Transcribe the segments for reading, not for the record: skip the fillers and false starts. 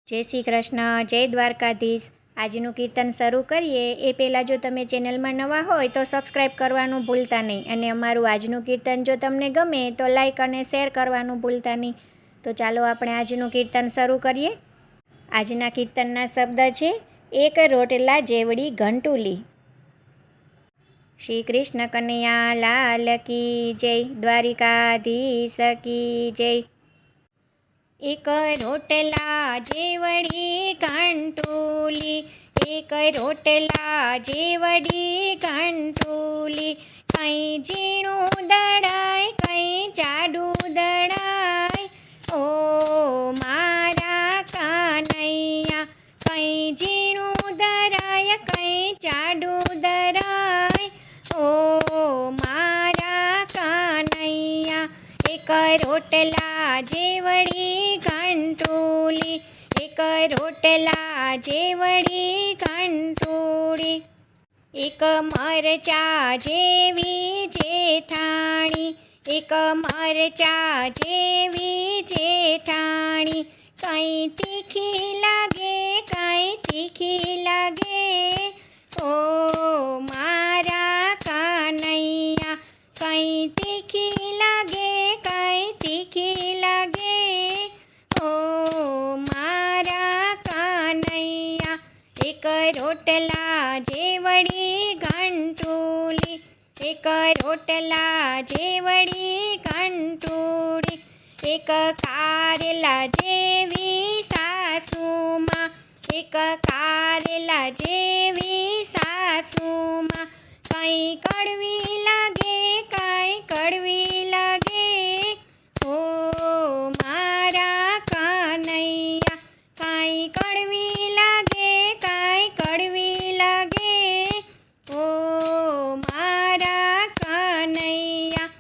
જય શ્રી કૃષ્ણ, જય દ્વારકાધીશ। આજનું કીર્તન શરૂ કરીએ એ પહેલાં જો તમે ચેનલમાં નવા હોય તો સબસ્ક્રાઈબ કરવાનું ભૂલતા નહીં, અને અમારું આજનું કીર્તન જો તમને ગમે તો લાઈક અને શેર કરવાનું ભૂલતા નહીં। તો ચાલો આપણે આજનું કીર્તન શરૂ કરીએ। આજના કીર્તનના શબ્દ છે, એક રોટલા જેવડી ઘંટુલી। શ્રી કૃષ્ણ કનૈયા લાલ કી જય, દ્વારિકાધીશ કી જય। એક રોટલા જેવડી ઘંટુલી, એક રોટલા જેવડી ઘંટુલી। કંઈ ઝીણું દળાય, કંઈ જાડું દળાય, ઓ મારા કાનૈયા। કંઈ ઝીણું દળાય, કંઈ જાડું દળાય, ઓ મારા કાનૈયા। એક રોટલા જેવડી ઘંટુલી, એક રોટલા જેવડી ઘંટુલી। એક મરચા જેવી જેઠાણી, એક મરચા જેવી જેઠાણી। કંઈ તીખી લાગે, કંઈ તીખી લાગે, ઓ મારા કાનૈયા। કંઈ તીખી લાગે, કંઈ તીખી લાગે, ઓ મારા કાનૈયા। એક રોટલા જેવડી ઘંટુલી, એક રોટલા જેવડી ઘંટુલી। એક કારેલા જેવી સાસુમાં, એક કારેલા જેવી સાસુમાં। કંઈ કડવી લાગે, કંઈ કડવી લાગે, ઓ મારા કાનૈયા। કંઈ કડવી લાગે, કંઈ કડવી લાગે, ઓ મારા કાનૈયા।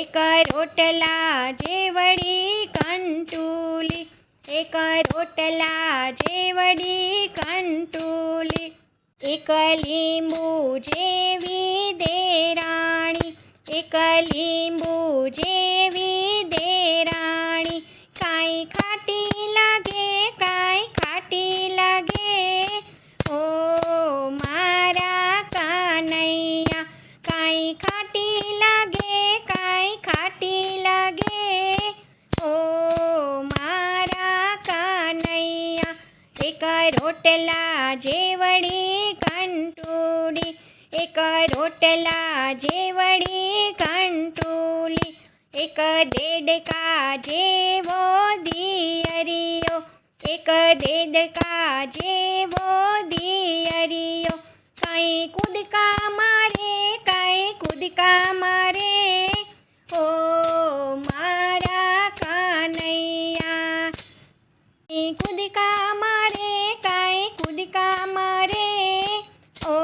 એક રોટલા જેવડી ઘંટુલી, એક રોટલા જેવડી ઘંટુલી। એક લીંબુ જેવી દેરાણી, એક લીંબુ જેવી દેરાણી। કાંઈ ખાટી લાગે, કાંઈ ખાટી લાગે, ઓ મારા કાનૈયા। કાંઈ ખાટી લાગે, કાંઈ ખાટી લાગે, ઓ મારા કાનૈયા। એક રોટલા જેવડી ઘંટુલી, એક રોટલા જેવડી ઘંટુલી। એક દેડકા જેવો દિયરિયો, એક દેડકા જેવો દિયરિયો। કંઈ કૂદકા મારે, કંઈ કૂદકા મારે, ઓ મારા કાનૈયા। કંઈ કૂદકા મારે, કંઈ કૂદકા મારે, ઓ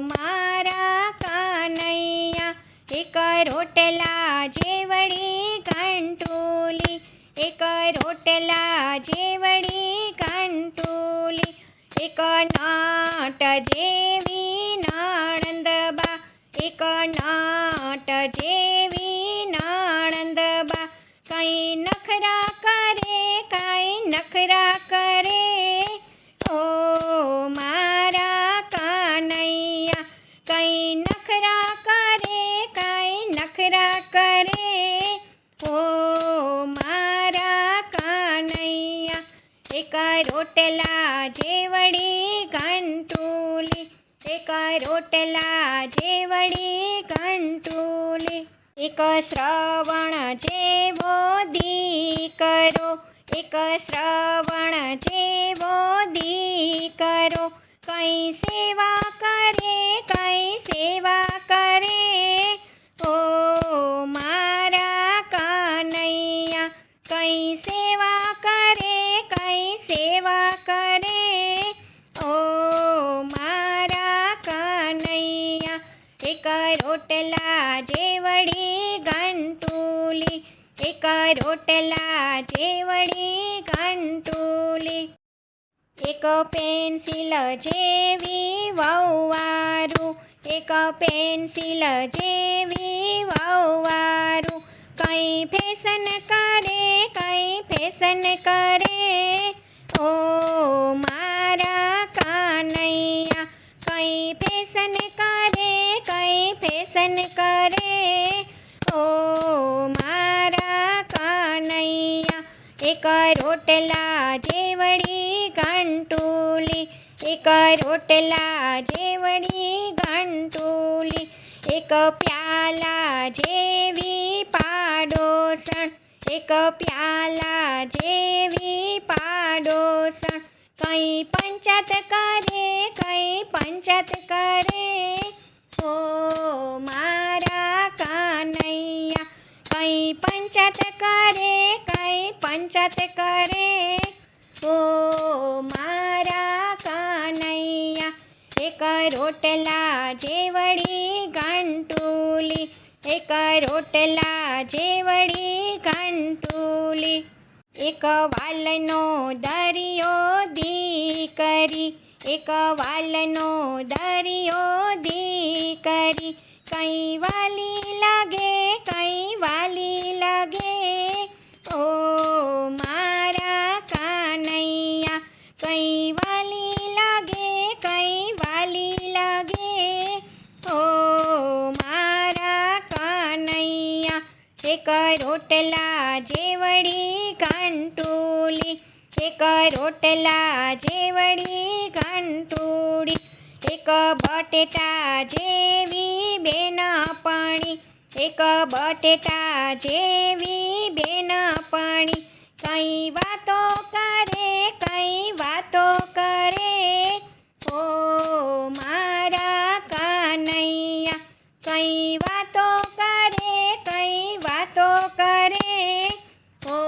મારા કાનૈયા। એક રોટલા જેવડી ઘંટુલી, એક રોટલા જેવડી ઘંટુલી। એક નાટ જેવી નણંદબા, એક નાટ જેવી નણંદબા। કંઈ નખરા કરે, કંઈ નખરા કરે, ઓ મારા કાનૈયા। કંઈ નખરા કરે, કંઈ નખરા કરે, ઓ મારા કાનૈયા। એક રોટલા જેવડી ઘંટુલી, એક રોટલા જેવડી ઘંટુલી। એક શ્રવણ જેવો દીકરો, એક શ્રવણ જેવો દીકરો। કંઈ સેવા કરે, કંઈ સેવા કરે, ઓ મારા કાનૈયા। કંઈ સેવા કરે, કંઈ સેવા કરે, ઓ મારા કાનૈયા। એક રોટલા જેવડી ઘંટુલી, એક રોટલા જેવડી ઘંટુલી। એક પેન્સિલ જેવી વહુવારું, એક પેન્સિલ જેવી વહુવારું। કંઈ ફેશન કરે, કંઈ ફેશન કરે, ઓ જેવડી ઘંટુલી, એક રોટલા જેવડી ઘંટુલી, એક પ્યાલા જેવી પાડોસણ, એક પ્યાલા જેવી પાડોસણ. કઈ પંચાત કરે, કઈ પંચાત કરે, ઓ મારા કાનૈયા. કઈ પંચાત કરે, કઈ પંચાત કરે, ઓ મારા કાનૈયા. એક રોટલા જેવડી ઘંટુલી, એક રોટલા જેવડી ઘંટુલી, એક વાલનો દરિયો દીકરી, એક વાલનો દરિયો દીકરી. કઈ વાલી લાગે, કઈ વાલી લાગે, ઓ મારા કાનૈયા. કઈ વાલી લાગે, કઈ વાલી લાગે, ઓ મારા કાનૈયા. એક રોટલા જેવડી ઘંટુલી, એક રોટલા જેવડી ઘંટુળી, એક બટેટા જેવી બેનપણી, એક બટેટા જેવી બેનપણી. કઈ વાતો કરે, કઈ વાતો કરે, ઓ મારા કાનૈયા. કઈ વાતો કરે, કઈ વાતો કરે, ઓ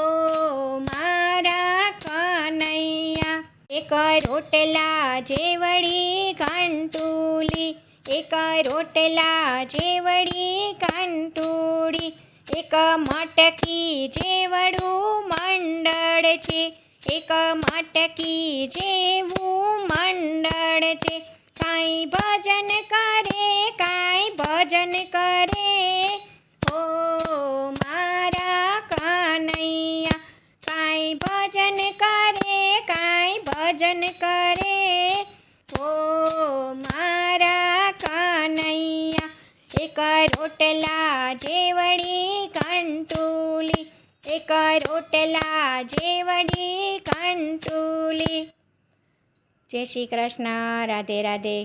મારા કાનૈયા. એક રોટલા જેવડી ઘંટુલી, એક રોટલા જેવડી ઘંટુળી, એક મટકી જેવડું મંડળ છે, એક મટકી જેવું મંડળ છે. કાંઈ ભજન કરે, કાંઈ ભજન કરે, ઓ મારા કાનૈયા. કાંઈ ભજન કરે, કાંઈ ભજન કરે, ઓ મારા કાનૈયા. એક રોટલા જેવડી ઘંટુલી, એક રોટલા જેવડી ઘંટુલી. જય શ્રી કૃષ્ણ. રાધે રાધે.